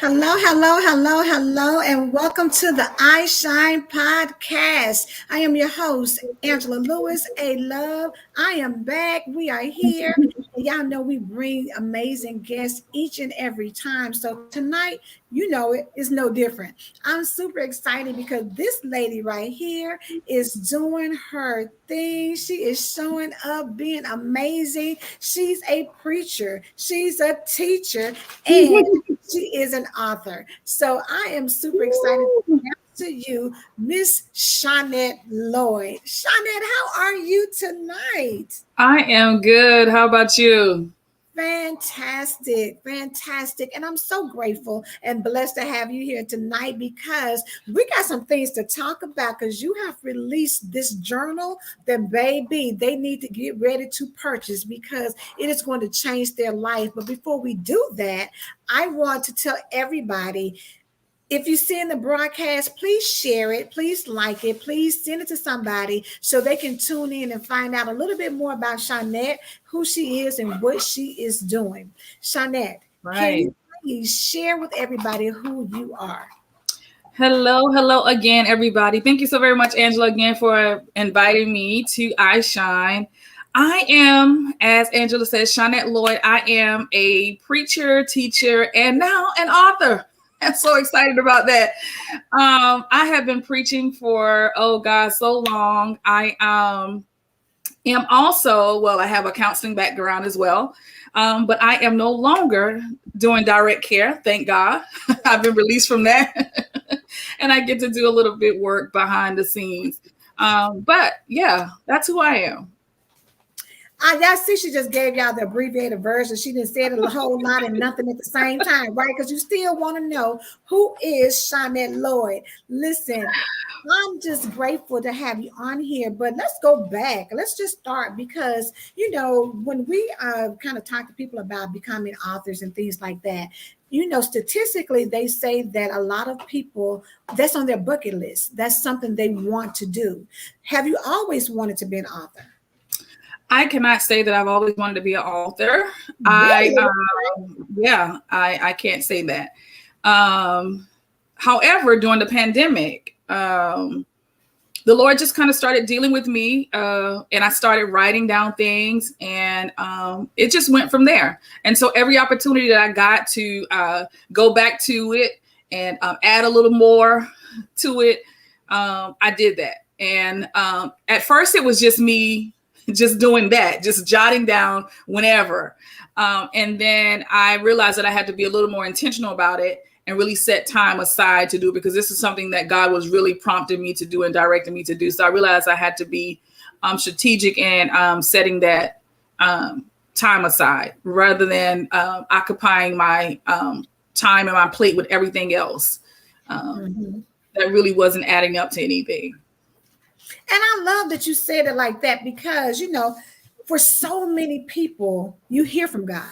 Hello, hello, hello, hello, and welcome to the iShine podcast. I am your host, Angela Lewis, A Love. I am back. We are here. And y'all know we bring amazing guests each and every time. So tonight, you know it is no different. I'm super excited because this lady right here is doing her thing. She is showing up, being amazing. She's a preacher, she's a teacher, and she is an author. So I am super excited to announce to you, Miss Shaunette Lloyd. Shaunette, how are you tonight? I am good. How about you? Fantastic, fantastic. And I'm so grateful and blessed to have you here tonight because we got some things to talk about because you have released this journal that, baby, they need to get ready to purchase because it is going to change their life. But before we do that, I want to tell everybody, if you see in the broadcast, please share it, please like it, please send it to somebody so they can tune in and find out a little bit more about Shaunette, who she is, and what she is doing. Shaunette, can Right. you please share with everybody who you are? Hello again, everybody. Thank you so very much, Angela, again for inviting me to iShine. I am, as Angela says, Shaunette Lloyd. I am a preacher, teacher, and now an author. I'm so excited about that. I have been preaching for, oh God, so long. I am also, well, I have a counseling background as well, but I am no longer doing direct care. Thank God. I've been released from that. And I get to do a little bit work behind the scenes. But yeah, that's who I am. I see she just gave y'all the abbreviated version. She didn't say it a whole lot and nothing at the same time, right? Because you still want to know who is Shaunette Lloyd. Listen, I'm just grateful to have you on here, but let's go back. Let's just start because, when we kind of talk to people about becoming authors and things like that, statistically, they say that a lot of people, that's on their bucket list. That's something they want to do. Have you always wanted to be an author? I cannot say that I've always wanted to be an author. I, Really? yeah, I can't say that. Um, However, during the pandemic, the Lord just kind of started dealing with me, and I started writing down things, and it just went from there. And so every opportunity that I got to go back to it and add a little more to it, I did that. And at first, it was just me just doing that, just jotting down whenever. And then I realized that I had to be a little more intentional about it and really set time aside to do it because this is something that God was really prompting me to do and directing me to do. So I realized I had to be strategic and setting that time aside rather than occupying my time and my plate with everything else. Mhm. That really wasn't adding up to anything. And I love that you said it like that because, for so many people, you hear from God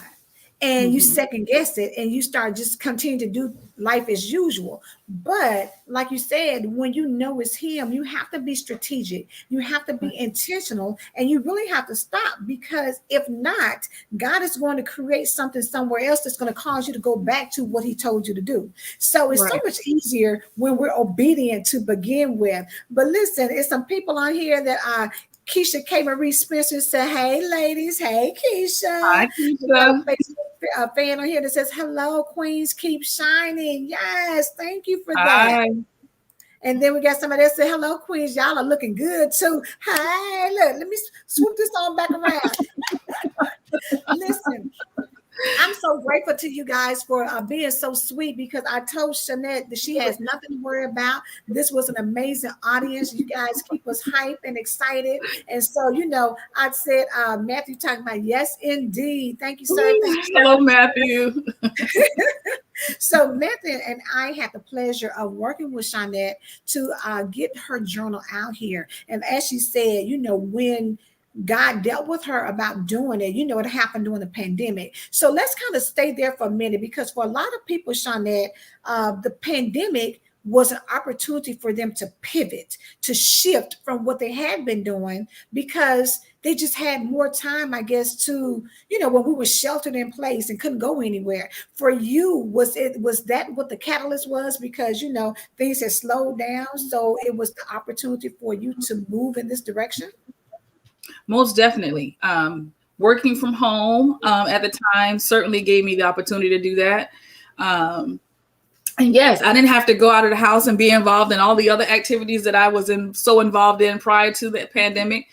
and you Mhm. second guess it and you start just continue to do life as usual. But like you said, when you know it's Him, you have to be strategic, you have to be intentional, and you really have to stop because if not, God is going to create something somewhere else that's going to cause you to go back to what He told you to do. So it's so Right. much easier when we're obedient to begin with. But listen, it's some people on here that are Keisha K. Marie Spencer said, "Hey, ladies. Hey, Keisha." Hi, We got a Keisha. Facebook fan on here that says, "Hello, Queens. Keep shining." Yes, thank you for that. Hi. And then we got somebody that said, "Hello, Queens. Y'all are looking good too." Hey, look, let me swoop this on back around. Listen, I'm so grateful to you guys for being so sweet because I told Shaunette that she has nothing to worry about. This was an amazing audience. You guys keep us hyped and excited. And so, I said, Matthew talking about, yes, indeed. Thank you, sir. Thank you, sir. Hello, Matthew. So Matthew and I had the pleasure of working with Shaunette to get her journal out here. And as she said, when God dealt with her about doing it, it happened during the pandemic. So let's kind of stay there for a minute because for a lot of people, Shaunette, the pandemic was an opportunity for them to pivot, to shift from what they had been doing because they just had more time, I guess, to, when we were sheltered in place and couldn't go anywhere. For you, was that what the catalyst was? Because, things had slowed down. So it was the opportunity for you to move in this direction? Most definitely. Working from home at the time certainly gave me the opportunity to do that. And yes, I didn't have to go out of the house and be involved in all the other activities that I was so involved in prior to the pandemic.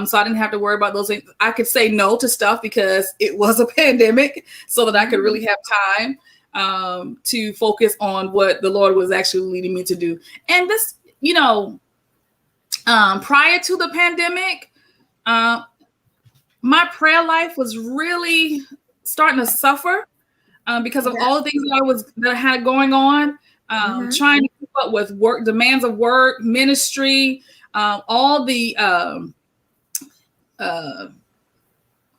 So I didn't have to worry about those things. I could say no to stuff because it was a pandemic, so that I could really have time to focus on what the Lord was actually leading me to do. And this, prior to the pandemic, my prayer life was really starting to suffer because of all the things that I had going on, trying to keep up with work, demands of work, ministry, all the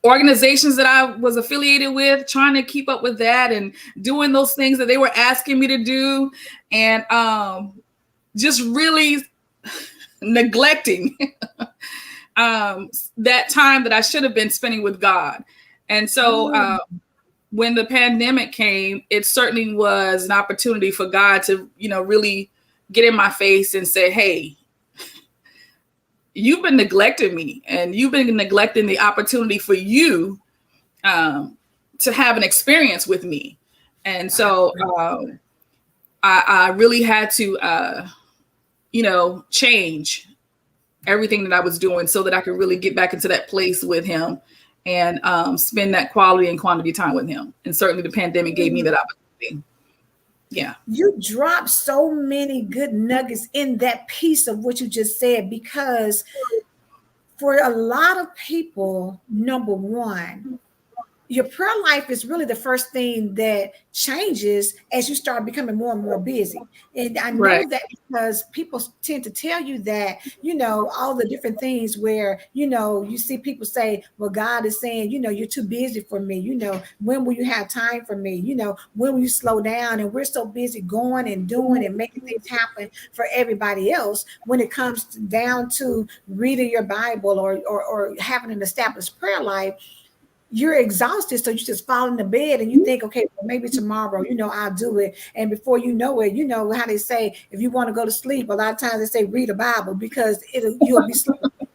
organizations that I was affiliated with, trying to keep up with that and doing those things that they were asking me to do, and just really neglecting that time that I should have been spending with God. And so when the pandemic came, it certainly was an opportunity for God to, really get in my face and say, hey, you've been neglecting me, and you've been neglecting the opportunity for you to have an experience with me. And so I really had to, change everything that I was doing so that I could really get back into that place with him and spend that quality and quantity time with him. And certainly the pandemic gave me that opportunity. Yeah. You dropped so many good nuggets in that piece of what you just said, because for a lot of people, number one, your prayer life is really the first thing that changes as you start becoming more and more busy. And I know that because people tend to tell you that, all the different things where, you see people say, well, God is saying, you're too busy for me. When will you have time for me? When will you slow down? And we're so busy going and doing and making things happen for everybody else. When it comes down to reading your Bible or having an established prayer life, you're exhausted, so you just fall in the bed and you think, okay, well, maybe tomorrow, I'll do it. And before you know it, how they say, if you want to go to sleep, a lot of times they say read a Bible, because you'll be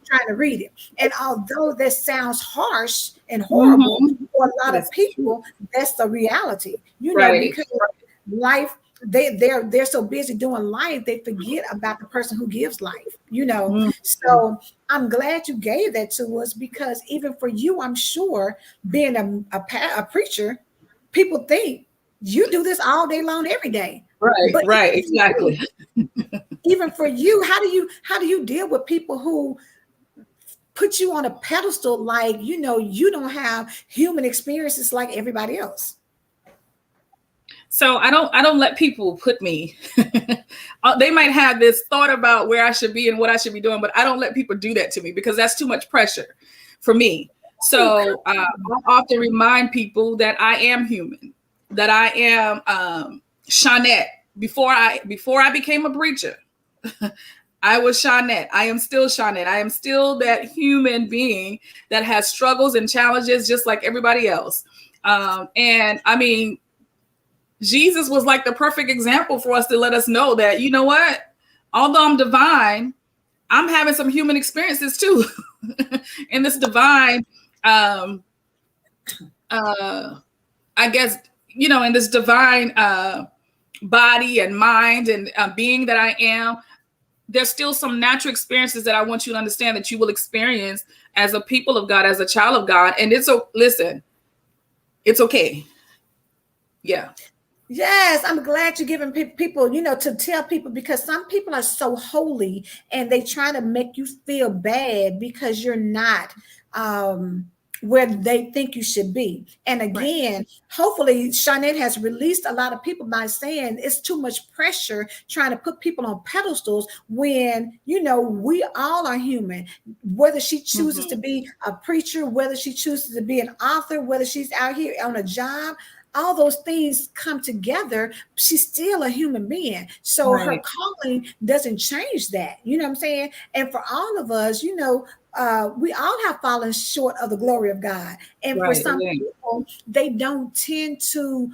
trying to read it. And although that sounds harsh and horrible for a lot of people, that's the reality, because life, they're so busy doing life, they forget about the person who gives life, So I'm glad you gave that to us, because even for you, I'm sure, being a preacher, people think you do this all day long, every day. Right, exactly. Even for you, how do you deal with people who put you on a pedestal, like, you don't have human experiences like everybody else? So I don't let people put me. They might have this thought about where I should be and what I should be doing, but I don't let people do that to me, because that's too much pressure for me. So I often remind people that I am human, that I am Shaunette. Before I became a preacher, I was Shaunette. I am still Shaunette. I am still that human being that has struggles and challenges just like everybody else. And I mean, Jesus was like the perfect example for us to let us know that, you know what, although I'm divine, I'm having some human experiences too. In this divine, I guess, in this divine body and mind and being that I am, there's still some natural experiences that I want you to understand that you will experience as a people of God, as a child of God. And it's okay. Yeah. Yes, I'm glad you're giving people, to tell people, because some people are so holy and they try to make you feel bad because you're not where they think you should be. And again, hopefully Shaunette has released a lot of people by saying it's too much pressure trying to put people on pedestals when, we all are human. Whether she chooses to be a preacher, whether she chooses to be an author, whether she's out here on a job, all those things come together, she's still a human being. So her Right. calling doesn't change that. You know what I'm saying? And for all of us, we all have fallen short of the glory of God. And for Right. some Again. people, they don't tend to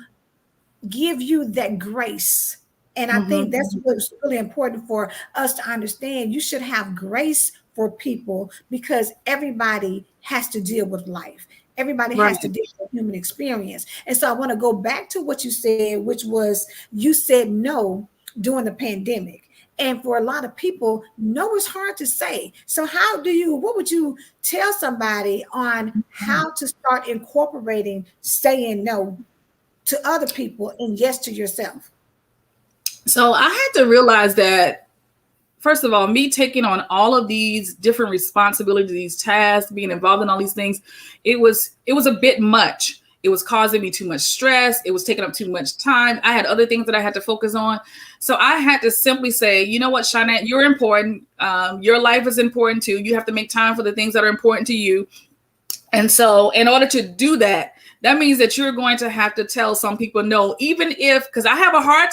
give you that grace. And I think Mm-hmm. that's what's really important for us to understand. You should have grace for people because everybody has to deal with life. Everybody has to Right. deal with human experience. And so I want to go back to what you said, which was you said no during the pandemic. And for a lot of people, no is hard to say. So what would you tell somebody on how to start incorporating saying no to other people and yes to yourself? So I had to realize that, first of all, me taking on all of these different responsibilities, these tasks, being involved in all these things, it was a bit much. It was causing me too much stress. It was taking up too much time. I had other things that I had to focus on. So I had to simply say, you know what, Shaunette, you're important. Your life is important too. You have to make time for the things that are important to you. And so in order to do that, that means that you're going to have to tell some people no, even if, because I had a hard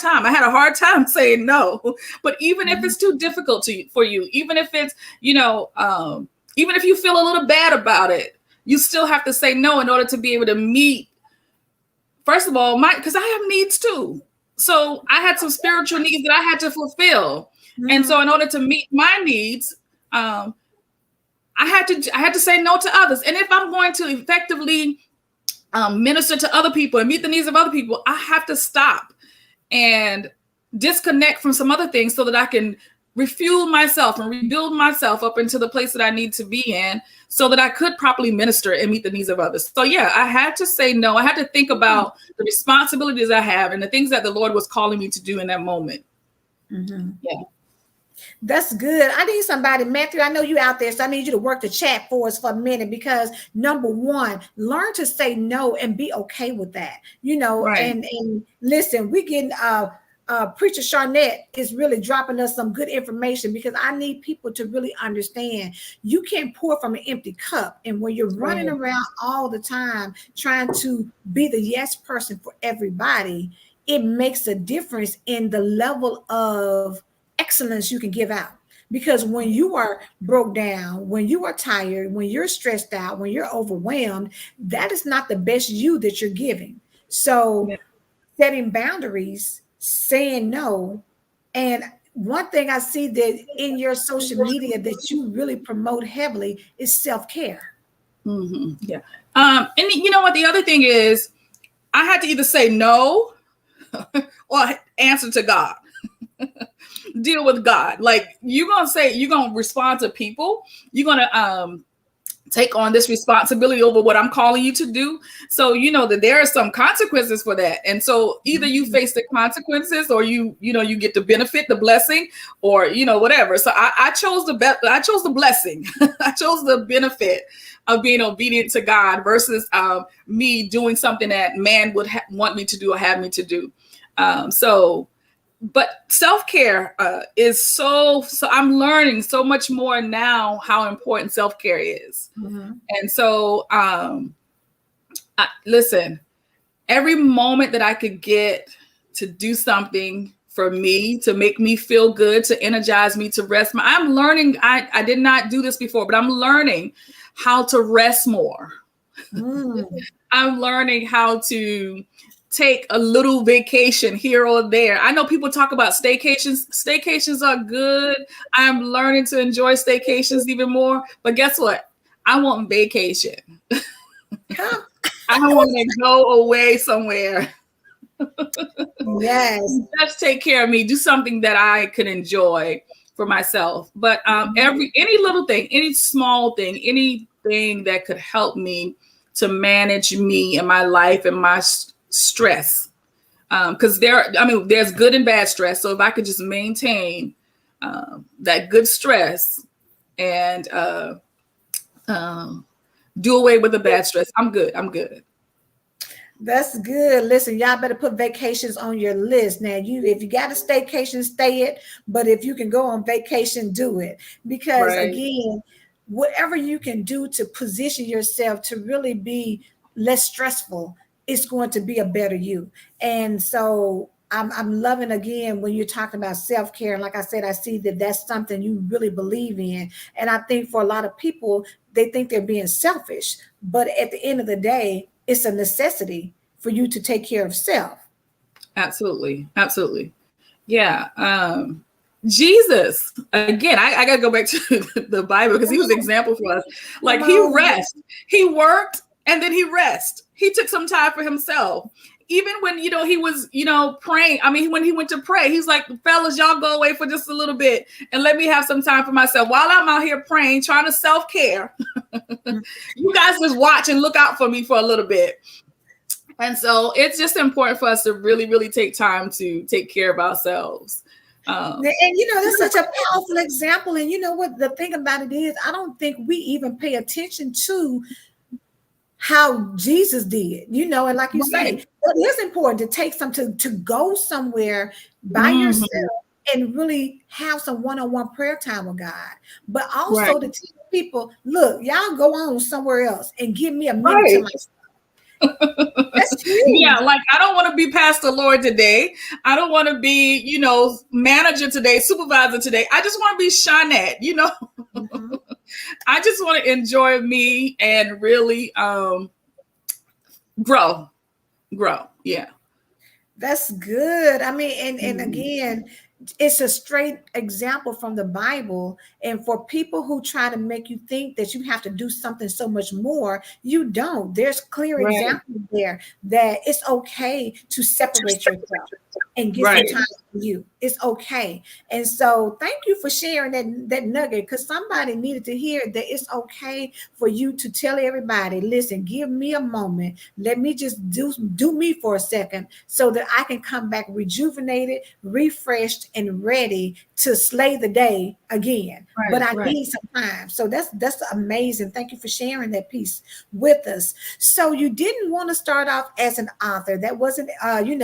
time saying no, but even if it's too difficult for you, even if it's, even if you feel a little bad about it, you still have to say no in order to be able to meet, first of all, because I have needs too. So I had some spiritual needs that I had to fulfill. And so in order to meet my needs, I had to say no to others. And if I'm going to effectively minister to other people and meet the needs of other people, I have to stop and disconnect from some other things so that I can refuel myself and rebuild myself up into the place that I need to be in so that I could properly minister and meet the needs of others. So yeah, I had to say no. I had to think about the responsibilities I have and the things that the Lord was calling me to do in that moment. Mm-hmm. Yeah. That's good. I need somebody, Matthew. I know you out there, so I need you to work the chat for us for a minute because number one, learn to say no and be okay with that. Right. And listen, we getting Preacher Shaunette is really dropping us some good information because I need people to really understand you can't pour from an empty cup. And when you're running around all the time trying to be the yes person for everybody, it makes a difference in the level of excellence you can give out. Because when you are broke down, when you are tired, when you're stressed out, when you're overwhelmed, that is not the best you that you're giving. So setting boundaries, saying no. And one thing I see that in your social media that you really promote heavily is self-care. Mm-hmm. Yeah. And you know what? The other thing is I had to either say no or answer to God. Deal with God. Like you're gonna respond to people. You're gonna take on this responsibility over what I'm calling you to do. So you know that there are some consequences for that. And so either you face the consequences or you get the benefit, the blessing, or whatever. So I chose I chose the blessing. I chose the benefit of being obedient to God versus me doing something that man would want me to do or have me to do. But self-care is so I'm learning so much more now how important self-care is. Mm-hmm. And so listen, every moment that I could get to do something for me, to make me feel good, to energize me, to rest I'm learning. I did not do this before, but I'm learning how to rest more. I'm learning how to take a little vacation here or there. I know people talk about staycations. Staycations are good. I'm learning to enjoy staycations even more. But guess what? I want vacation. I want to go away somewhere. Yes. Just take care of me. Do something that I can enjoy for myself. But any little thing, any small thing, anything that could help me to manage me and my life and my stress, because there's good and bad stress. So if I could just maintain that good stress and do away with the bad stress, I'm good. That's good. Listen, y'all better put vacations on your list. Now, if you got a staycation, stay it. But if you can go on vacation, do it. Because again, whatever you can do to position yourself to really be less stressful, it's going to be a better you. And so I'm loving again when you're talking about self-care. And like I said, I see that that's something you really believe in. And I think for a lot of people, they think they're being selfish. But at the end of the day, it's a necessity for you to take care of self. Absolutely. Absolutely. Yeah. Jesus, again, I got to go back to the Bible because he was an example for us. Like he worked and then he rest. He took some time for himself. Even when, he was, praying. I mean, when he went to pray, he's like, fellas, y'all go away for just a little bit and let me have some time for myself while I'm out here praying, trying to self-care. You guys just watch and look out for me for a little bit. And so it's just important for us to really, really take time to take care of ourselves. And that's such a powerful example. And you know what the thing about it is, I don't think we even pay attention to how Jesus did, and like you say, it is important to take some to go somewhere by yourself and really have some one-on-one prayer time with God, but also to tell people, look, y'all go on somewhere else and give me a minute to myself. That's huge. Yeah, like I don't want to be Pastor Lloyd today. I don't want to be, manager today, supervisor today. I just want to be Shaunette, Mm-hmm. I just want to enjoy me and really grow. Yeah. That's good. I mean, and again, it's a straight example from the Bible. And for people who try to make you think that you have to do something so much more, you don't. There's clear examples there that it's okay to separate yourself and get some time for you. It's okay. And so thank you for sharing that nugget, because somebody needed to hear that it's okay for you to tell everybody, listen, give me a moment. Let me just do me for a second so that I can come back rejuvenated, refreshed, and ready to slay the day again. But I need some time. So that's amazing. Thank you for sharing that piece with us. So you didn't want to start off as an author. That wasn't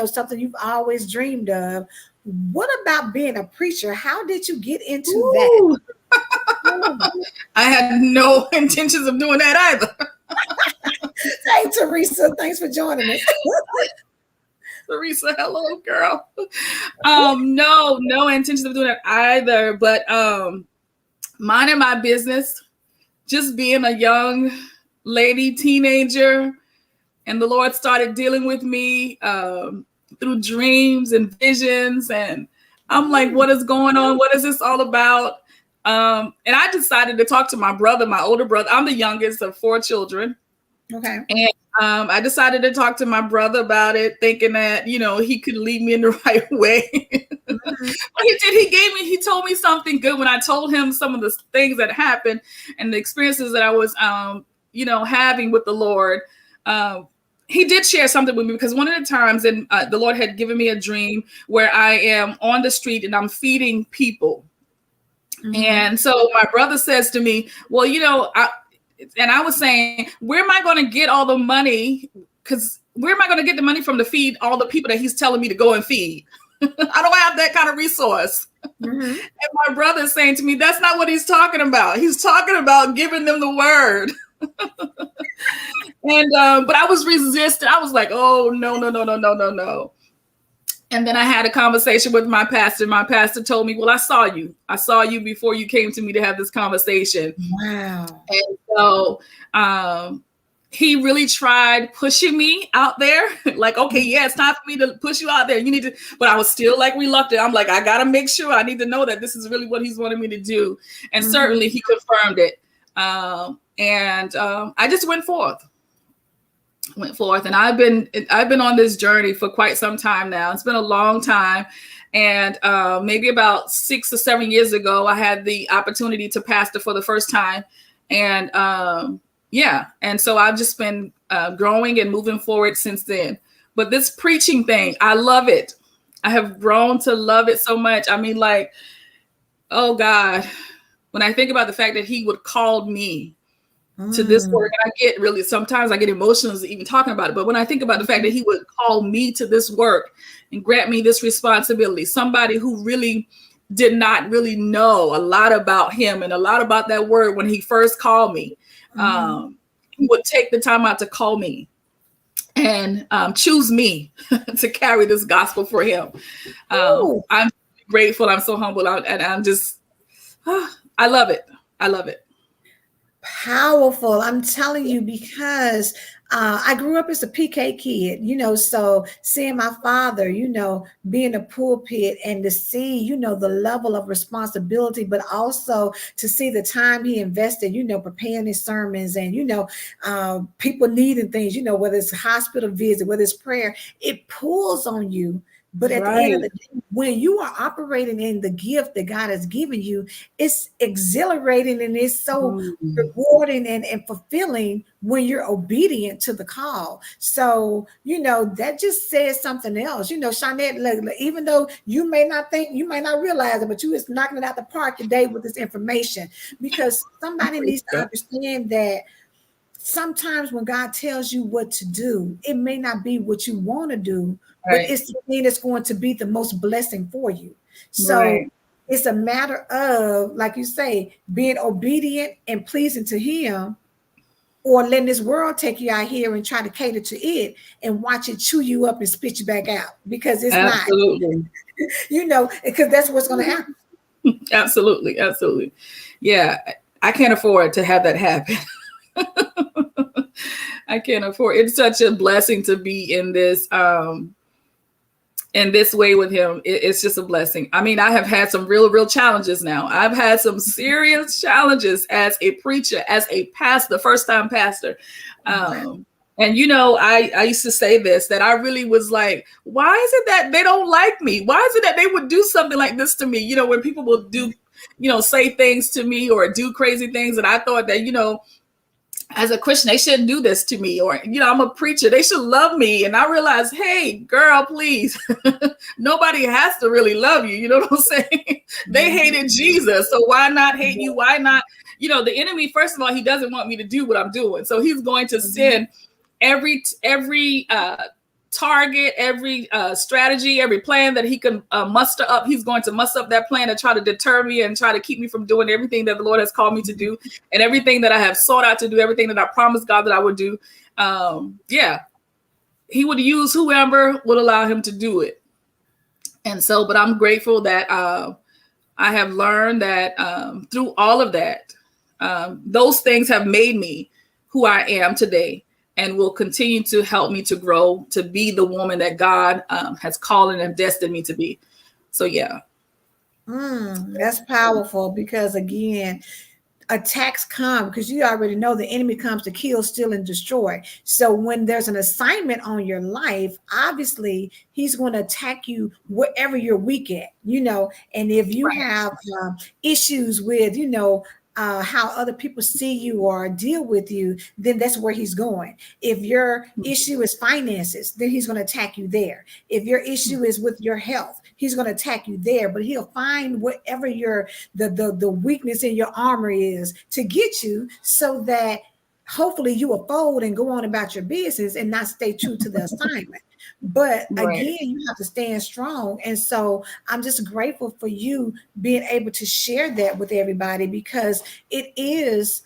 something you've always dreamed of. What about being a preacher? How did you get into that? I had no intentions of doing that either. Hey, Teresa, thanks for joining us. Teresa, hello, girl. No intentions of doing that either, but minding my business, just being a young lady, teenager, and the Lord started dealing with me through dreams and visions, and I'm like, what is going on? What is this all about? And I decided to talk to my brother, my older brother. I'm the youngest of 4 children. Okay. And I decided to talk to my brother about it, thinking that, he could lead me in the right way. But he told me something good when I told him some of the things that happened and the experiences that I was, having with the Lord. He did share something with me, because one of the times the Lord had given me a dream where I am on the street and I'm feeding people. Mm-hmm. And so my brother says to me, well, I was saying, where am I going to get all the money? Because where am I going to get the money from to feed all the people that he's telling me to go and feed? I don't have that kind of resource. Mm-hmm. And my brother is saying to me, that's not what he's talking about. He's talking about giving them the word. And but I was resistant. I was like, oh, no. And then I had a conversation with my pastor. My pastor told me, well, I saw you before you came to me to have this conversation. Wow. And so he really tried pushing me out there. Like, okay, yeah, it's time for me to push you out there. You need to, but I was still like reluctant. I'm like, I got to make sure. I need to know that this is really what he's wanting me to do. And certainly he confirmed it. And I just went forth, and I've been on this journey for quite some time now. It's been a long time. And maybe about 6 or 7 years ago, I had the opportunity to pastor for the first time. And and so I've just been growing and moving forward since then. But this preaching thing, I love it. I have grown to love it so much. I mean, like, oh God, when I think about the fact that he would call me to this work, and sometimes I get emotional even talking about it. But when I think about the fact that he would call me to this work and grant me this responsibility, somebody who really did not really know a lot about him and a lot about that word when he first called me, he would take the time out to call me and choose me to carry this gospel for him. I'm grateful. I'm so humble. And I'm just, I love it. I love it. Powerful. I'm telling you, because I grew up as a PK kid, so seeing my father, being a pulpit and to see, the level of responsibility, but also to see the time he invested, preparing his sermons and, people needing things, whether it's a hospital visit, whether it's prayer, it pulls on you. But at the end of the day, when you are operating in the gift that God has given you, it's exhilarating and it's so rewarding and fulfilling when you're obedient to the call. So, that just says something else. Shaunette, even though you may not realize it, but you is knocking it out the park today with this information, because somebody needs to understand that sometimes when God tells you what to do, it may not be what you want to do, but it's the thing that's going to be the most blessing for you. So it's a matter of, like you say, being obedient and pleasing to him, or letting this world take you out here and try to cater to it and watch it chew you up and spit you back out, because it's Absolutely. not, because that's what's going to happen. Absolutely. Absolutely. Yeah. I can't afford to have that happen. I can't afford. It's such a blessing to be in this way with him. It's just a blessing. I mean, I have had some real challenges now. I've had some serious challenges as a preacher, as a pastor, first-time pastor. And I used to say this, that I really was like, why is it that they don't like me? Why is it that they would do something like this to me? When people will do, say things to me or do crazy things, and I thought that, as a Christian, they shouldn't do this to me, or, I'm a preacher, they should love me. And I realized, hey, girl, please, nobody has to really love you. You know what I'm saying? They hated Jesus. So why not hate you? Why not? The enemy, first of all, he doesn't want me to do what I'm doing. So he's going to send every target, every strategy, every plan that he can muster up. He's going to muster up that plan to try to deter me and try to keep me from doing everything that the Lord has called me to do, and everything that I have sought out to do, everything that I promised God that I would do. He would use whoever would allow him to do it. And so, but I'm grateful that I have learned that through all of that, those things have made me who I am today, and will continue to help me to grow, to be the woman that God has called and destined me to be. So, yeah. That's powerful, because again, attacks come because you already know the enemy comes to kill, steal, and destroy. So when there's an assignment on your life, obviously he's going to attack you wherever you're weak at, and if you have issues with, how other people see you or deal with you, then that's where he's going. If your issue is finances, then he's going to attack you there. If your issue is with your health, he's going to attack you there. But he'll find whatever the weakness in your armor is to get you, so that hopefully you will fold and go on about your business and not stay true to the assignment. But again, you have to stand strong. And so I'm just grateful for you being able to share that with everybody, because it is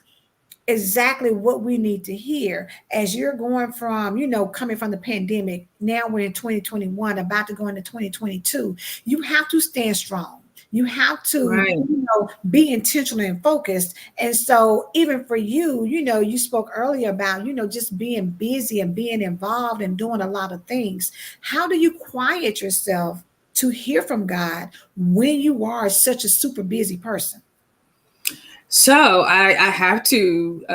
exactly what we need to hear as you're going from, coming from the pandemic. Now we're in 2021, about to go into 2022. You have to stand strong. You have to, be intentional and focused. And so even for you, you spoke earlier about, just being busy and being involved and doing a lot of things. How do you quiet yourself to hear from God when you are such a super busy person? So I have to,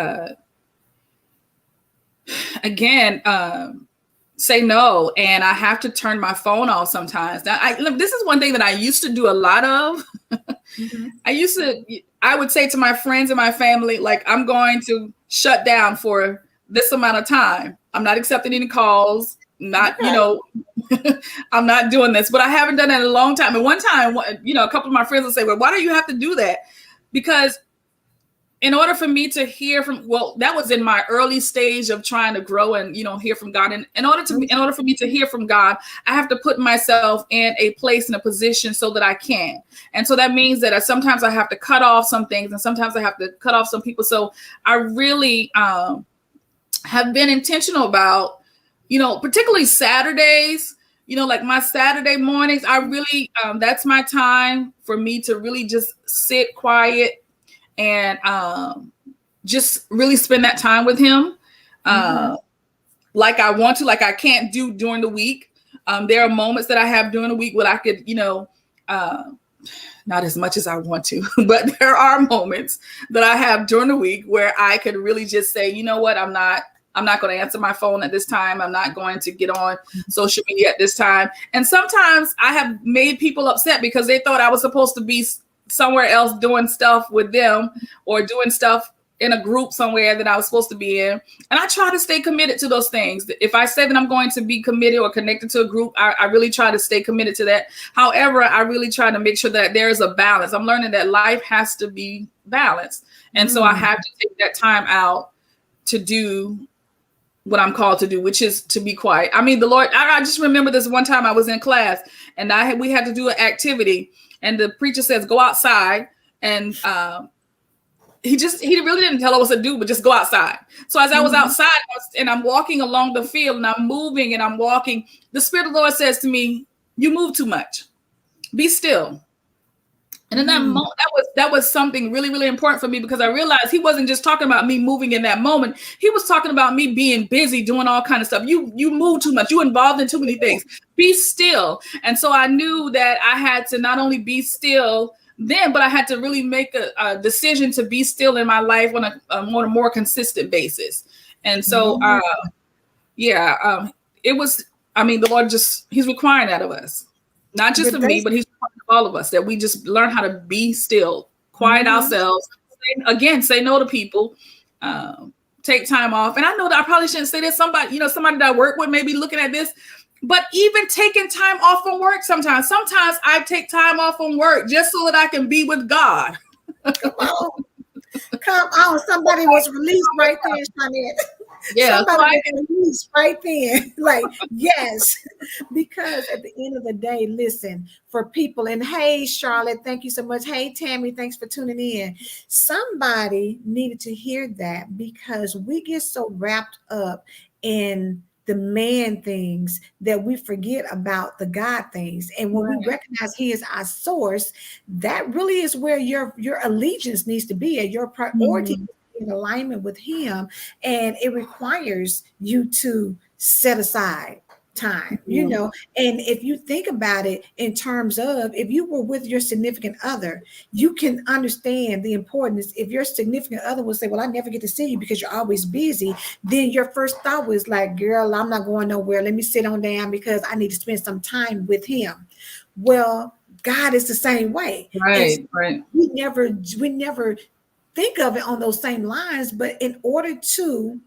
say no, and I have to turn my phone off sometimes. Now, this is one thing that I used to do a lot of. I would say to my friends and my family, like, I'm going to shut down for this amount of time. I'm not accepting any calls. I'm not doing this, but I haven't done that in a long time. And one time, a couple of my friends will say, well, why do you have to do that? Because in order for me to hear from, that was in my early stage of trying to grow and, hear from God. And in order for me to hear from God, I have to put myself in a place, in a position so that I can. And so that means that sometimes I have to cut off some things, and sometimes I have to cut off some people. So I really have been intentional about particularly Saturdays, like my Saturday mornings, I really, that's my time for me to really just sit quiet and just really spend that time with him. Like I want to, like I can't do during the week. There are moments that I have during the week where I could, not as much as I want to, but there are moments that I have during the week where I could really just say, you know what, I'm not going to answer my phone at this time. I'm not going to get on social media at this time. And sometimes I have made people upset because they thought I was supposed to be somewhere else doing stuff with them or doing stuff in a group somewhere that I was supposed to be in. And I try to stay committed to those things. If I say that I'm going to be committed or connected to a group, I really try to stay committed to that. However, I really try to make sure that there is a balance. I'm learning that life has to be balanced. And so I have to take that time out to do what I'm called to do, which is to be quiet. I mean, the Lord, I just remember this one time I was in class and we had to do an activity and the preacher says, go outside. And he really didn't tell us what to do, but just go outside. So as I was outside and I'm walking along the field and I'm moving and I'm walking, the Spirit of the Lord says to me, you move too much. Be still. And in that moment, that was something really, really important for me because I realized he wasn't just talking about me moving in that moment. He was talking about me being busy, doing all kinds of stuff. You move too much. You involved in too many things. Be still. And so I knew that I had to not only be still then, but I had to really make a decision to be still in my life on a more consistent basis. And so, it was, the Lord he's requiring that of us, not just of me, but he's requiring of all of us that we just learn how to be still, quiet ourselves, say no to people, take time off. And I know that I probably shouldn't say this. Somebody that I work with may be looking at this, but even taking time off from work sometimes I take time off from work just so that I can be with God. Come on. Somebody was released right there, Shaunette. Yeah. Somebody was released right then. Like, yes. Because at the end of the day, listen, for people, and hey, Charlotte, thank you so much. Hey, Tammy, thanks for tuning in. Somebody needed to hear that because we get so wrapped up in the man things that we forget about the God things. And when we recognize he is our source, that really is where your allegiance needs to be and your priority in alignment with him. And it requires you to set aside time, and if you think about it in terms of if you were with your significant other, you can understand the importance. If your significant other will say, well, I never get to see you because you're always busy, then your first thought was like, girl, I'm not going nowhere. Let me sit on down because I need to spend some time with him. Well, God is the same way. Right. We never think of it on those same lines, but in order to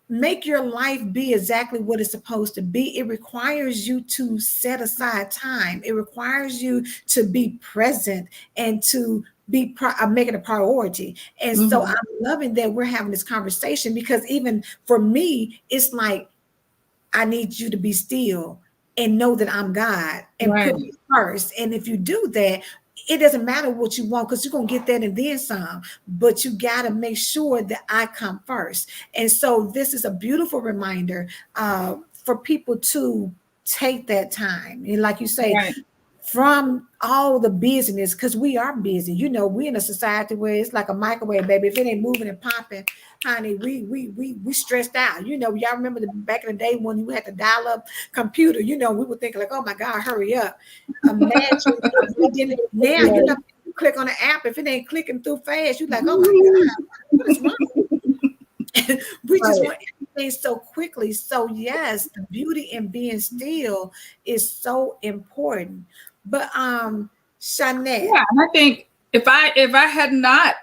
make your life be exactly what it's supposed to be, it requires you to set aside time. It requires you to be present and to be make it a priority. And so I'm loving that we're having this conversation because even for me, it's like, I need you to be still and know that I'm God and put me first. And if you do that, it doesn't matter what you want because you're going to get that and then some, but you got to make sure that I come first. And so this is a beautiful reminder for people to take that time. And like you say, from all the busyness, because we are busy. We're in a society where it's like a microwave, baby. If it ain't moving and popping, honey, we stressed out. Y'all remember back in the day when you had to dial up computer, we were thinking like, oh my God, hurry up. Imagine now you click on the app. If it ain't clicking through fast, you're like, oh my God, what is wrong? We just want everything so quickly. So yes, the beauty in being still is so important. But Shaunette. Yeah, and I think if I had not,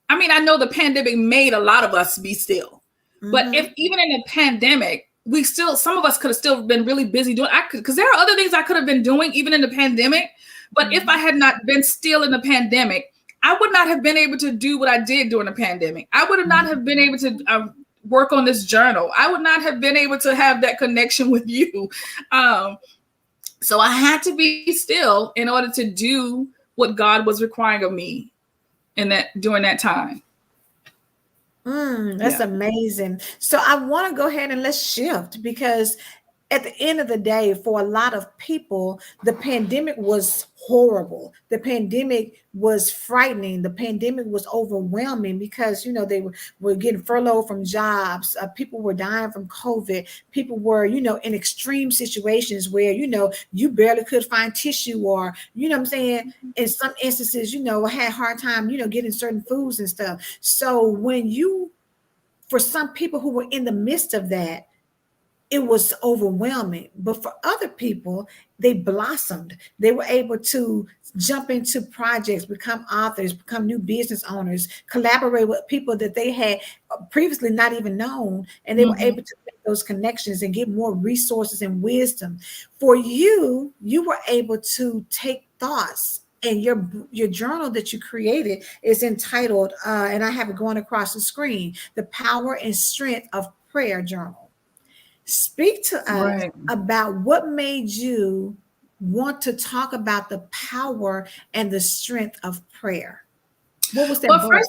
I know the pandemic made a lot of us be still. But if even in the pandemic, some of us could have still been really busy doing, because there are other things I could have been doing even in the pandemic. But if I had not been still in the pandemic, I would not have been able to do what I did during the pandemic. I would not have been able to work on this journal. I would not have been able to have that connection with you. So I had to be still in order to do what God was requiring of me during that time. That's Yeah. amazing. So I want to go ahead and let's shift, because at the end of the day, for a lot of people, the pandemic was horrible. The pandemic was frightening. The pandemic was overwhelming because, they were getting furloughed from jobs. People were dying from COVID. People were, in extreme situations where, you barely could find tissue, or, what I'm saying? In some instances, had a hard time, getting certain foods and stuff. So for some people who were in the midst of that, it was overwhelming. But for other people, they blossomed. They were able to jump into projects, become authors, become new business owners, collaborate with people that they had previously not even known. And they were Mm-hmm. able to make those connections and get more resources and wisdom. For you, you were able to take thoughts, and your journal that you created is entitled, and I have it going across the screen, The Power and Strength of Prayer Journal. Speak to us Right. about what made you want to talk about the power and the strength of prayer. What was that Well, birth?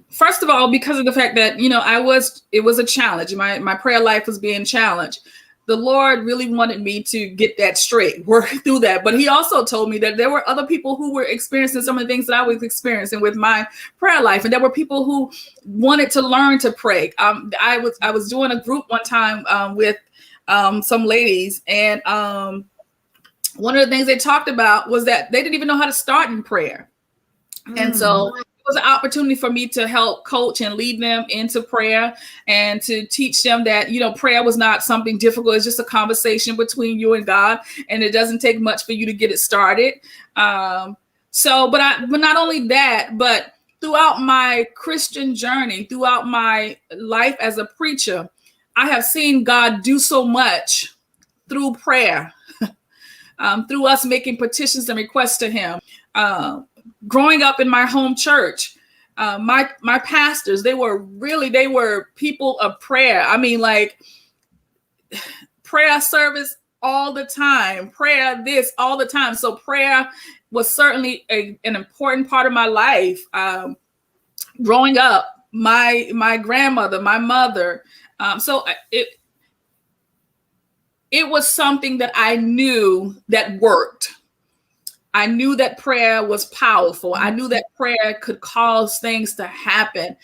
first of all, because of the fact that, it was a challenge. My prayer life was being challenged. The Lord really wanted me to get that straight, work through that. But he also told me that there were other people who were experiencing some of the things that I was experiencing with my prayer life. And there were people who wanted to learn to pray. I was doing a group one time with some ladies, and one of the things they talked about was that they didn't even know how to start in prayer. And Mm, so it was an opportunity for me to help coach and lead them into prayer, and to teach them that, prayer was not something difficult. It's just a conversation between you and God, and it doesn't take much for you to get it started. But not only that, but throughout my Christian journey, throughout my life as a preacher, I have seen God do so much through prayer, through us making petitions and requests to him. Growing up in my home church, my pastors, they were people of prayer. I mean, like, prayer service all the time, prayer this all the time. So prayer was certainly an important part of my life. Growing up, my grandmother, my mother, so it was something that I knew that worked. I knew that prayer was powerful. I knew that prayer could cause things to happen.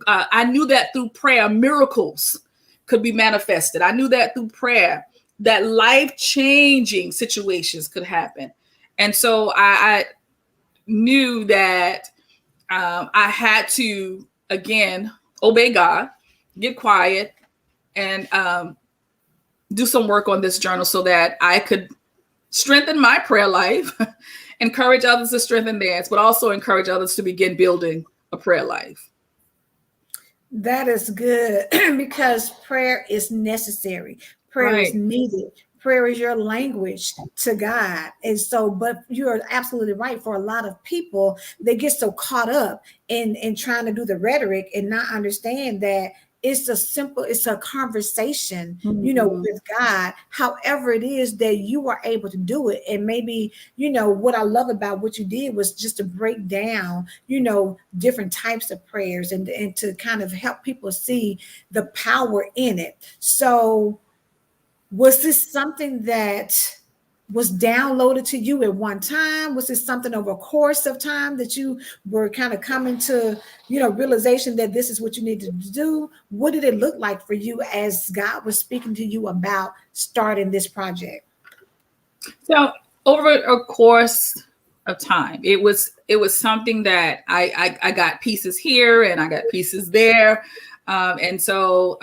I knew that through prayer, miracles could be manifested. I knew that through prayer, that life-changing situations could happen. And so I knew that I had to, again, obey God, get quiet, and do some work on this journal so that I could strengthen my prayer life, encourage others to strengthen theirs, but also encourage others to begin building a prayer life. that is good because prayer is necessary. Prayer is Right. needed. Prayer is your language to God. And so, but you're absolutely right. For a lot of people, they get so caught up in trying to do the rhetoric and not understand that it's a conversation, Mm-hmm. with God. However it is that you are able to do it. And maybe, what I love about what you did was just to break down, different types of prayers, and to kind of help people see the power in it. So was this something that was downloaded to you at one time? Was this something over a course of time that you were kind of coming to, realization that this is what you need to do? What did it look like for you as God was speaking to you about starting this project? So over a course of time, it was something that I got pieces here and I got pieces there. And so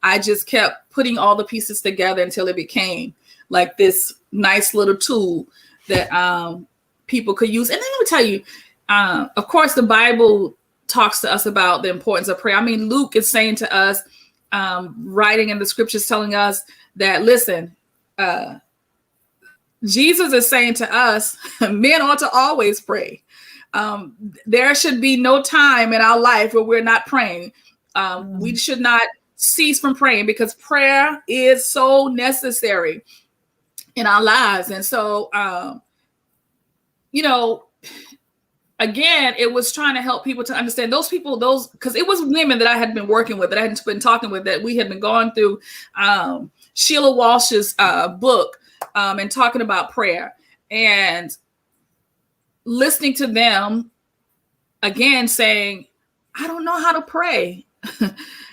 I just kept putting all the pieces together until it became like this nice little tool that people could use. And then let me tell you, of course, the Bible talks to us about the importance of prayer. I mean, Luke is saying to us, writing in the scriptures, telling us that, listen, Jesus is saying to us, men ought to always pray. There should be no time in our life where we're not praying. We Mm, should not cease from praying because prayer is so necessary in our lives. And so, you know, again, it was trying to help people to understand those people, because it was women that I had been working with, that I had been talking with, that we had been going through Sheila Walsh's book and talking about prayer, and listening to them again saying, I don't know how to pray.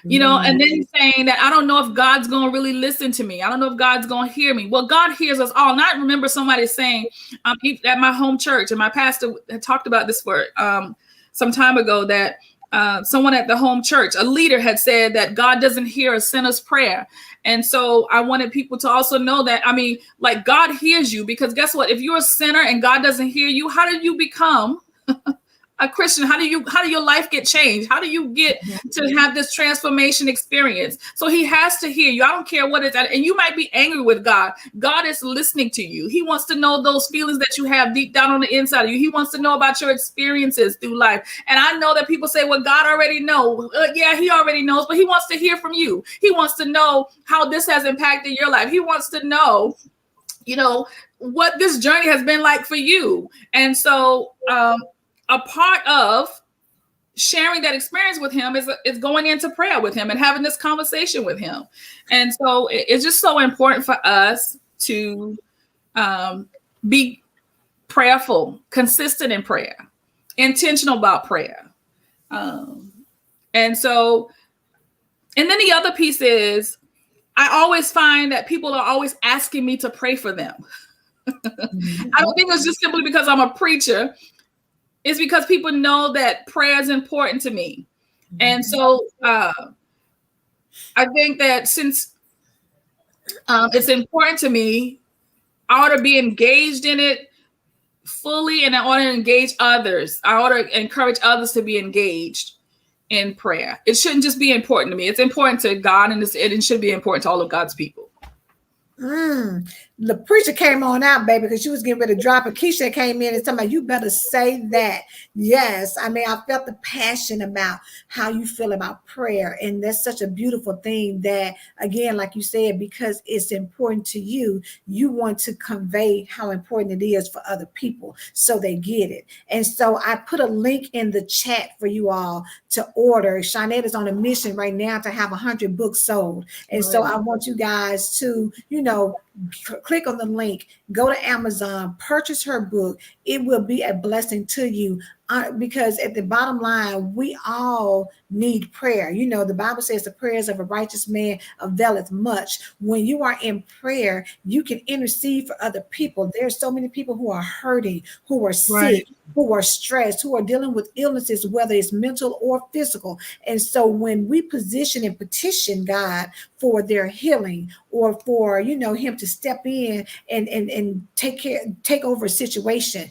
And then saying that I don't know if God's going to really listen to me. I don't know if God's going to hear me. Well, God hears us all. And I remember somebody saying at my home church, and my pastor had talked about this for some time ago, that someone at the home church, a leader, had said that God doesn't hear a sinner's prayer. And so I wanted people to also know that, like, God hears you, because guess what? If you're a sinner and God doesn't hear you, how did you become a Christian? How do your life get changed? How do you get to have this transformation experience? So he has to hear you. I don't care what it's at. And you might be angry with God. God is listening to you. He wants to know those feelings that you have deep down on the inside of you. He wants to know about your experiences through life. And I know that people say, well, God already knows. Yeah, he already knows, but he wants to hear from you. He wants to know how this has impacted your life. He wants to know, what this journey has been like for you. And so, a part of sharing that experience with him is going into prayer with him and having this conversation with him. And so it's just so important for us to be prayerful, consistent in prayer, intentional about prayer. And then the other piece is, I always find that people are always asking me to pray for them. I don't think it's just simply because I'm a preacher. It's because people know that prayer is important to me. And so I think that since it's important to me, I ought to be engaged in it fully, and I ought to engage others. I ought to encourage others to be engaged in prayer. It shouldn't just be important to me. It's important to God, and it should be important to all of God's people. The preacher came on out, baby, because she was getting ready to drop it. Keisha came in and talking about, you better say that. Yes. I felt the passion about how you feel about prayer. And that's such a beautiful thing that, again, like you said, because it's important to you, you want to convey how important it is for other people so they get it. And so I put a link in the chat for you all to order. Shaunette is on a mission right now to have 100 books sold. And so I want you guys to, click on the link, go to Amazon, purchase her book. It will be a blessing to you. Because at the bottom line, we all need prayer. The Bible says the prayers of a righteous man availeth much. When you are in prayer, you can intercede for other people. There's so many people who are hurting, who are sick, who are stressed, who are dealing with illnesses, whether it's mental or physical. And so when we position and petition God for their healing, or for, him to step in and take over a situation,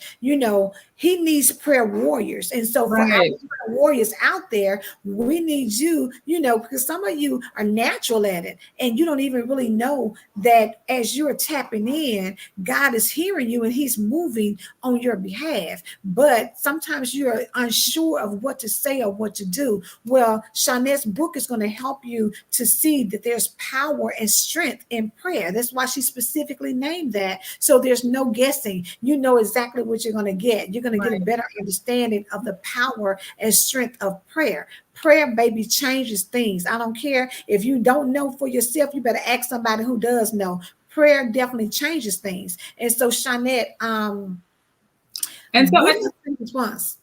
he needs prayer warriors. And so for our prayer warriors out there, we need you, because some of you are natural at it, and you don't even really know that as you're tapping in, God is hearing you and he's moving on your behalf. But sometimes you're unsure of what to say or what to do. Well, Shaunette's book is going to help you to see that there's power and strength in prayer. That's why she specifically named that. So there's no guessing. You know exactly what you're going to get. You're going to get a better understanding of the power and strength of prayer. Prayer, baby, changes things. I don't care if you don't know for yourself. You better ask somebody who does know. Prayer definitely changes things. And so, Shaunette, and so what is the response?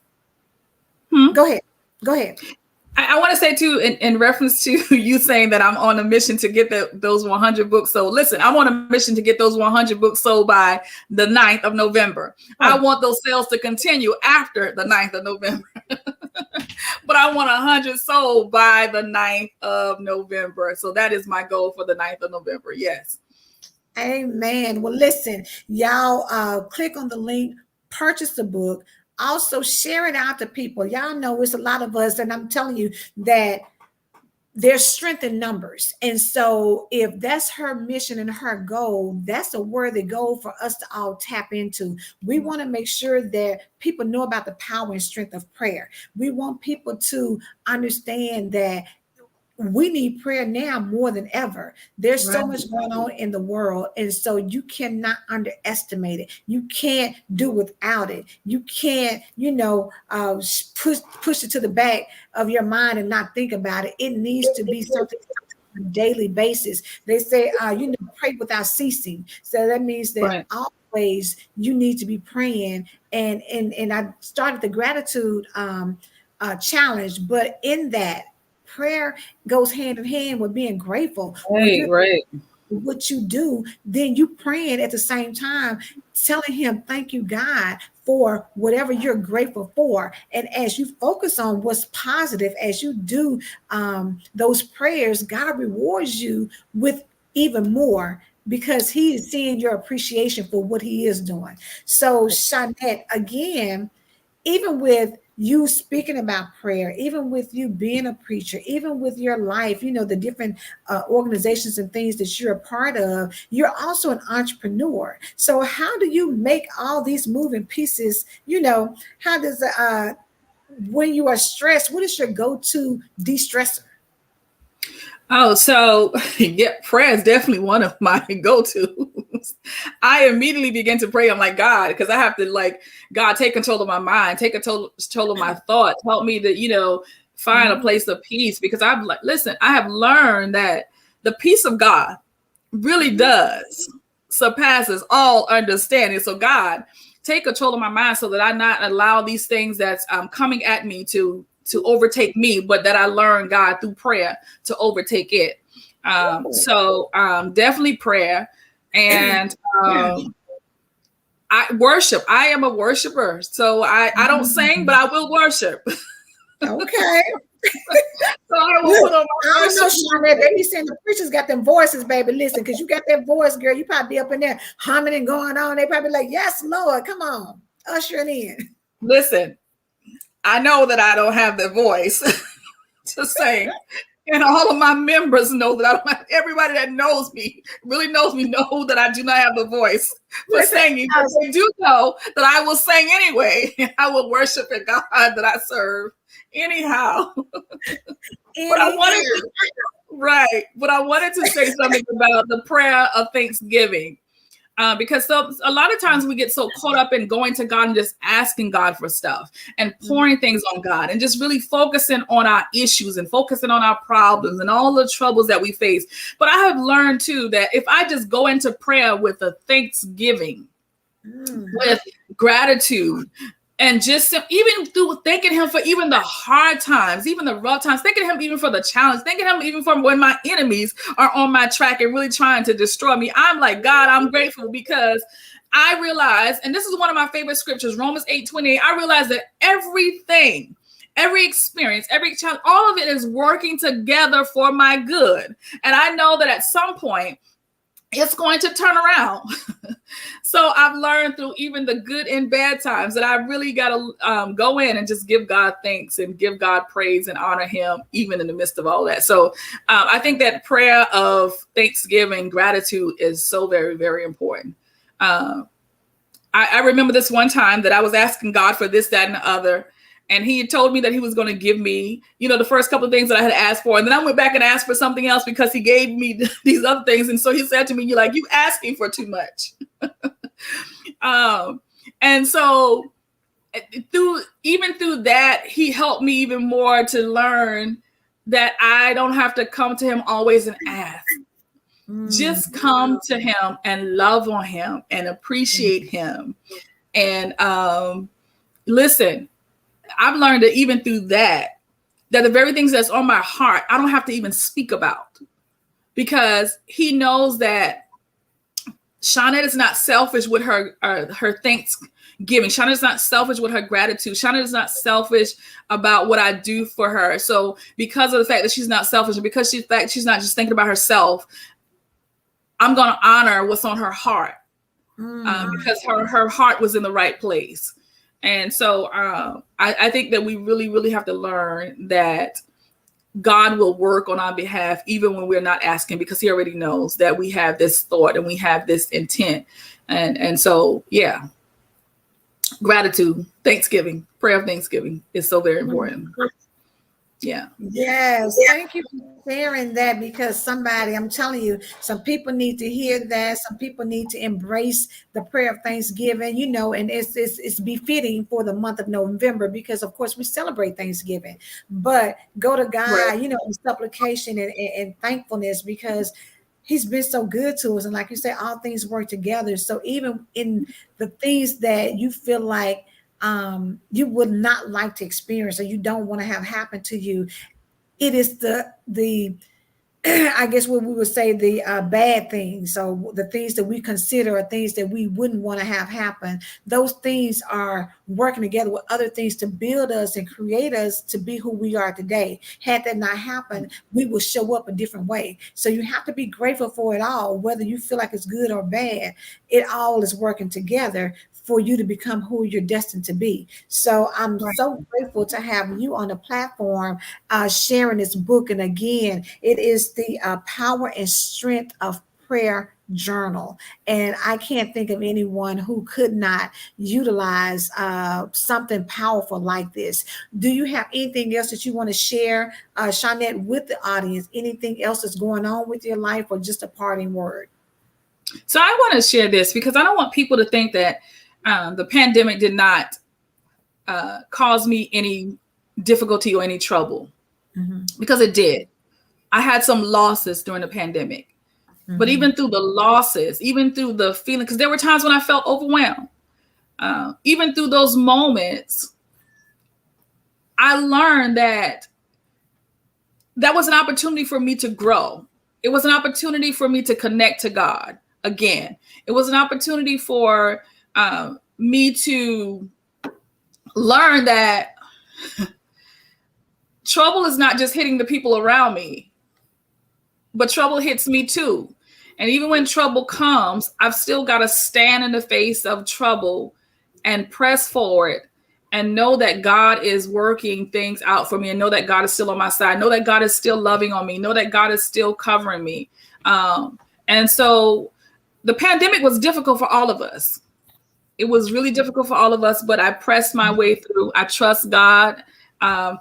Go ahead. I want to say too, in reference to you saying that I'm on a mission to get those 100 books sold. Listen, I'm on a mission to get those 100 books sold by the 9th of November. I want those sales to continue after the 9th of November. But I want 100 sold by the 9th of November. So that is my goal for the 9th of November. Yes. Amen. Well, listen, y'all, click on the link, purchase the book. Also share it out to people. Y'all know it's a lot of us, and I'm telling you that there's strength in numbers. And so if that's her mission and her goal, that's a worthy goal for us to all tap into. We want to make sure that people know about the power and strength of prayer. We want people to understand that we need prayer now more than ever. There's Right. so much going on in the world, and so you cannot underestimate it. You can't do without it. You can't, push it to the back of your mind and not think about it. It needs to be something on a daily basis. They say, pray without ceasing. So that means that Right. always you need to be praying. And I started the gratitude challenge, but in that, prayer goes hand in hand with being grateful. When Right. you're Right. what you do, then you praying at the same time, telling him, thank you, God, for whatever you're grateful for. And as you focus on what's positive, as you do those prayers, God rewards you with even more because he is seeing your appreciation for what he is doing. So, Shaunette, again, even with you speaking about prayer, even with you being a preacher, even with your life, the different organizations and things that you're a part of, you're also an entrepreneur. So, how do you make all these moving pieces? How does when you are stressed, what is your go-to de-stressor? Oh, so yeah, prayer is definitely one of my go-tos. I immediately begin to pray. I'm like, God, because I have to God, take control of my mind, take control of my thoughts, help me to, find a Mhm. place of peace. Because I've listen, I have learned that the peace of God really does surpasses all understanding. So God, take control of my mind so that I not allow these things that's coming at me to overtake me, but that I learn, God, through prayer to overtake it. Definitely prayer. And Yeah. I worship. I am a worshiper. So I don't sing, but I will worship. Okay. So I will Look, put on I my don't know, worship. Shaunette. They be saying the preachers got them voices, baby. Listen, because you got that voice, girl. You probably be up in there humming and going on. They probably like, yes, Lord, come on, usher it in. Listen, I know that I don't have the voice to sing. And all of my members know that I don't have, everybody that knows me, really knows me, know that I do not have the voice for Listen, singing. But they do know that I will sing anyway. And I will worship the God that I serve anyhow. But I wanted anyhow. to, right. But I wanted to say something about the prayer of thanksgiving. Because a lot of times we get so caught up in going to God and just asking God for stuff and pouring things on God and just really focusing on our issues and focusing on our problems and all the troubles that we face. But I have learned too that if I just go into prayer with a thanksgiving, with gratitude, and just even through thanking him for even the hard times, even the rough times, thanking him even for the challenge, thanking him even for when my enemies are on my track and really trying to destroy me. I'm like, God, I'm grateful because I realize, and this is one of my favorite scriptures, Romans 8:28. I realize that everything, every experience, every challenge, all of it is working together for my good. And I know that at some point, it's going to turn around. So I've learned through even the good and bad times that I really got to go in and just give God thanks and give God praise and honor him, even in the midst of all that. So I think that prayer of thanksgiving, gratitude is so very, very important. I remember this one time that I was asking God for this, that, and the other. And he had told me that he was going to give me, the first couple of things that I had asked for. And then I went back and asked for something else because he gave me these other things. And so he said to me, you asking for too much. And so through that, he helped me even more to learn that I don't have to come to him always and ask. Just come to him and love on him and appreciate him. And listen, I've learned that even through that the very things that's on my heart, I don't have to even speak about, because he knows that Shaunette is not selfish with her thanksgiving. Shaunette is not selfish with her gratitude. Shaunette is not selfish about what I do for her. So because of the fact that she's not selfish, and because she's not just thinking about herself, I'm going to honor what's on her heart, because her heart was in the right place. And so I think that we really, really have to learn that God will work on our behalf, even when we're not asking, because he already knows that we have this thought and we have this intent. And so, yeah, gratitude, thanksgiving, prayer of thanksgiving is so very important. Yeah. Yes, thank you for sharing that because somebody, I'm telling you, some people need to hear that. Some people need to embrace the prayer of Thanksgiving, and it's befitting for the month of November because, of course, we celebrate Thanksgiving. But go to Right. God, in supplication and thankfulness because He's been so good to us. And like you say, all things work together. So even in the things that you feel like you would not like to experience or you don't want to have happen to you, it is the I guess what we would say the bad things. So the things that we consider are things that we wouldn't want to have happen. Those things are working together with other things to build us and create us to be who we are today. Had that not happened, we will show up a different way. So you have to be grateful for it all, whether you feel like it's good or bad. It all is working together for you to become who you're destined to be. So I'm Right. so grateful to have you on the platform sharing this book. And again, it is the Power and Strength of Prayer Journal. And I can't think of anyone who could not utilize something powerful like this. Do you have anything else that you want to share, Shaunette, with the audience? Anything else that's going on with your life or just a parting word? So I want to share this because I don't want people to think that the pandemic did not cause me any difficulty or any trouble, because it did. I had some losses during the pandemic, but even through the losses, even through the feeling, because there were times when I felt overwhelmed, even through those moments, I learned that that was an opportunity for me to grow. It was an opportunity for me to connect to God again. It was an opportunity for me to learn that trouble is not just hitting the people around me, but trouble hits me too. And even when trouble comes, I've still got to stand in the face of trouble and press forward and know that God is working things out for me, and know that God is still on my side, know that God is still loving on me, know that God is still covering me. And so the pandemic was difficult for all of us. It was really difficult for all of us, but I pressed my way through. I trust God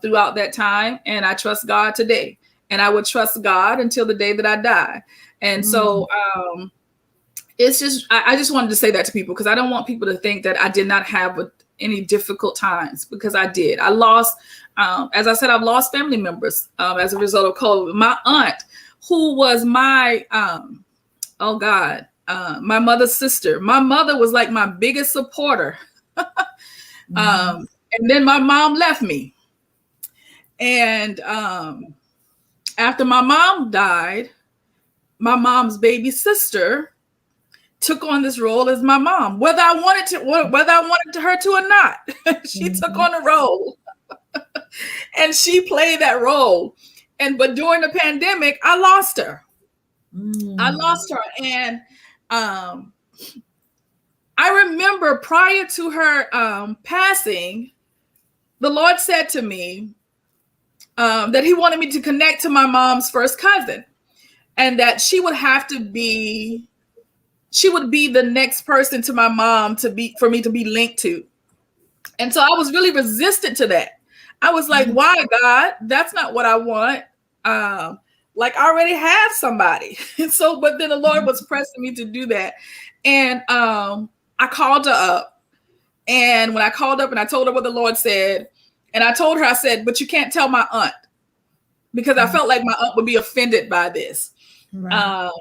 throughout that time, and I trust God today. And I would trust God until the day that I die. And so it's just, I just wanted to say that to people because I don't want people to think that I did not have any difficult times, because I did. I lost, as I said, I've lost family members as a result of COVID. My aunt, who was my, my mother's sister. My mother was like my biggest supporter. And then my mom left me. And after my mom died, my mom's baby sister took on this role as my mom, whether I wanted her to or not. She took on the role, and she played that role. But during the pandemic, I lost her. And I remember prior to her passing, the Lord said to me that He wanted me to connect to my mom's first cousin, and that she would be the next person to my mom for me to be linked to. And so I was really resistant to that. I was like, why, God? That's not what I want. Like I already have somebody. But then the Lord was pressing me to do that. And I called her up. And when I called up and I told her what the Lord said, and I told her, I said, but you can't tell my aunt, because I felt like my aunt would be offended by this. Right.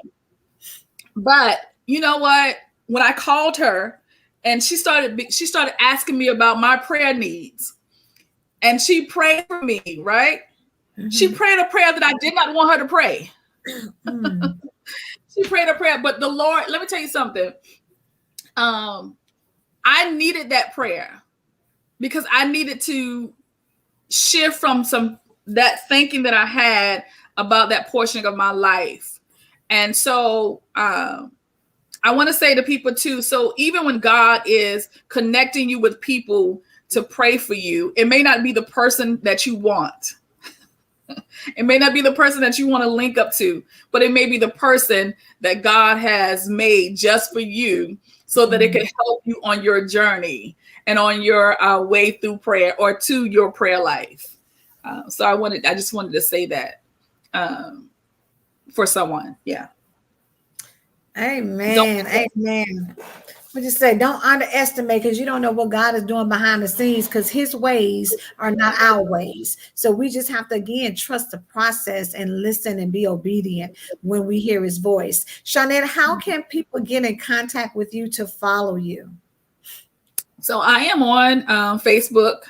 But you know what? When I called her and she started asking me about my prayer needs, and she prayed for me, right? She prayed a prayer that I did not want her to pray. She prayed a prayer, but the Lord, let me tell you something. I needed that prayer because I needed to shift from that thinking that I had about that portion of my life. And so I want to say to people too, so even when God is connecting you with people to pray for you, it may not be the person that you want. It may not be the person that you want to link up to, but it may be the person that God has made just for you, so that it can help you on your journey and on your way through prayer or to your prayer life. So I just wanted to say that for someone. Yeah. Amen. Amen. We just say don't underestimate, because you don't know what God is doing behind the scenes, because his ways are not our ways. So we just have to again trust the process and listen and be obedient when we hear his voice. Shaunette, how can people get in contact with you to follow you? So I am on Facebook,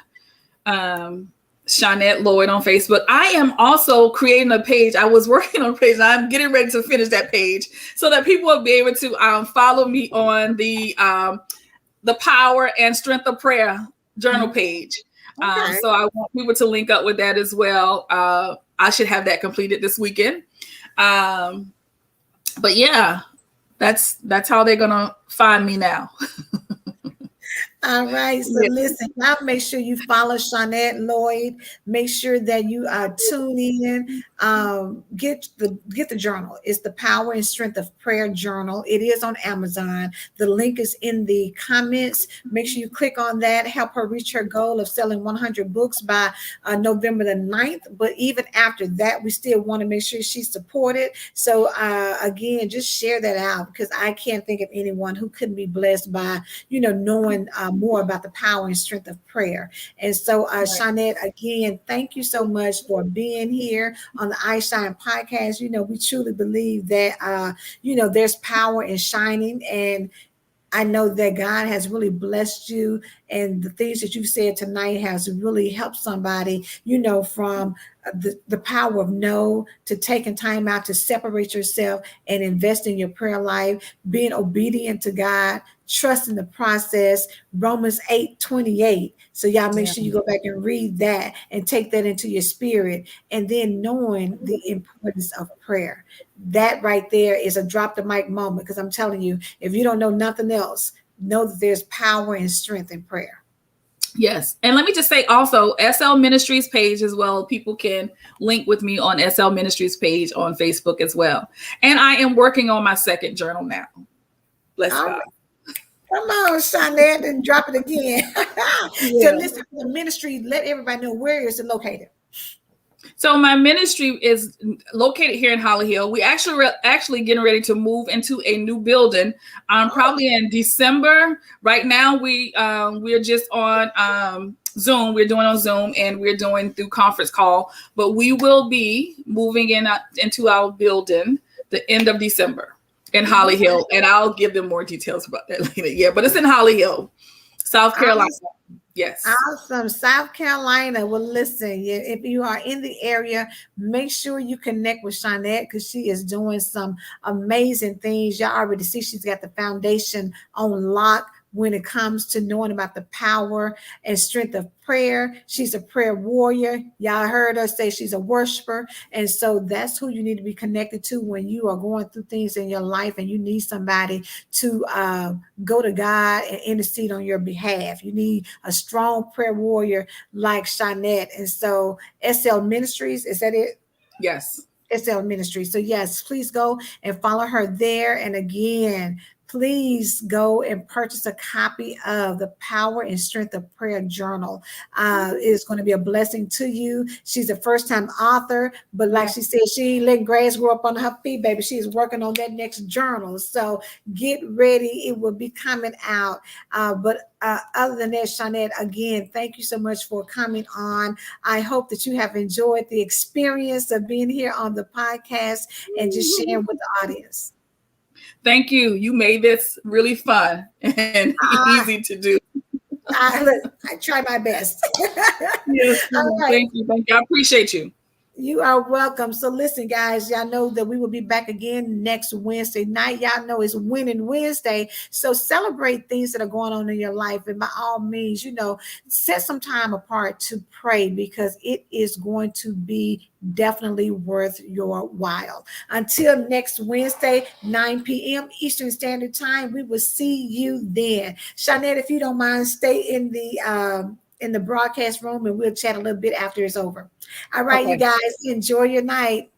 Shaunette Lloyd on Facebook. I am also creating a page. I was working on a page. I'm getting ready to finish that page so that people will be able to follow me on the Power and Strength of Prayer journal page. Okay. So I want people to link up with that as well. I should have that completed this weekend. But yeah, that's how they're gonna find me now. All right. So listen, now make sure you follow Shaunette Lloyd. Make sure that you tune in. Get the journal. It's the Power and Strength of Prayer journal. It is on Amazon. The link is in the comments. Make sure you click on that. Help her reach her goal of selling 100 books by November the 9th. But even after that, we still want to make sure she's supported. So again, just share that out, because I can't think of anyone who couldn't be blessed by knowing more about the power and strength of prayer. And so, Shaunette, again, thank you so much for being here on the iShine podcast. We truly believe that, there's power in shining. And I know that God has really blessed you, and the things that you've said tonight has really helped somebody, from the power of no to taking time out to separate yourself and invest in your prayer life, being obedient to God, trusting the process, Romans 8:28. So y'all make sure you go back and read that and take that into your spirit, and then knowing the importance of prayer. That right there is a drop the mic moment, because I'm telling you, if you don't know nothing else, know that there's power and strength in prayer. Yes. And let me just say also, SL Ministries page as well. People can link with me on SL Ministries page on Facebook as well. And I am working on my second journal now. Bless God. Right. Come on, Shaunette, and drop it again. So listen, the ministry, let everybody know, where is it located? So my ministry is located here in Holly Hill. We actually getting ready to move into a new building, probably in December. Right now, we're just on Zoom. We're doing on Zoom, and we're doing through conference call. But we will be moving into our building the end of December in Holly Hill, and I'll give them more details about that later. Yeah, but it's in Holly Hill, South Carolina. Yes. Awesome. South Carolina. Well, listen, if you are in the area, make sure you connect with Shaunette, because she is doing some amazing things. Y'all already see she's got the foundation on lock when it comes to knowing about the power and strength of prayer. She's a prayer warrior. Y'all heard her say she's a worshiper. And so that's who you need to be connected to when you are going through things in your life and you need somebody to go to God and intercede on your behalf. You need a strong prayer warrior like Shaunette. And so SL Ministries, is that it? Yes. SL Ministries. So yes, please go and follow her there. And again, please go and purchase a copy of the Power and Strength of Prayer journal. It is going to be a blessing to you. She's a first-time author, but like she said, she ain't letting grass grow up on her feet, baby. She is working on that next journal. So get ready. It will be coming out. But other than that, Shaunette, again, thank you so much for coming on. I hope that you have enjoyed the experience of being here on the podcast and just sharing with the audience. Thank you. You made this really fun and easy to do. I try my best. Yes, right. Thank you. I appreciate you. You are welcome. So listen, guys, y'all know that we will be back again next Wednesday night. Y'all know it's Winning Wednesday. So celebrate things that are going on in your life. And by all means, set some time apart to pray, because it is going to be definitely worth your while. Until next Wednesday, 9 p.m. Eastern Standard Time, we will see you then. Shaunette, if you don't mind, stay in the broadcast room, and we'll chat a little bit after it's over. All right, okay. You guys, enjoy your night.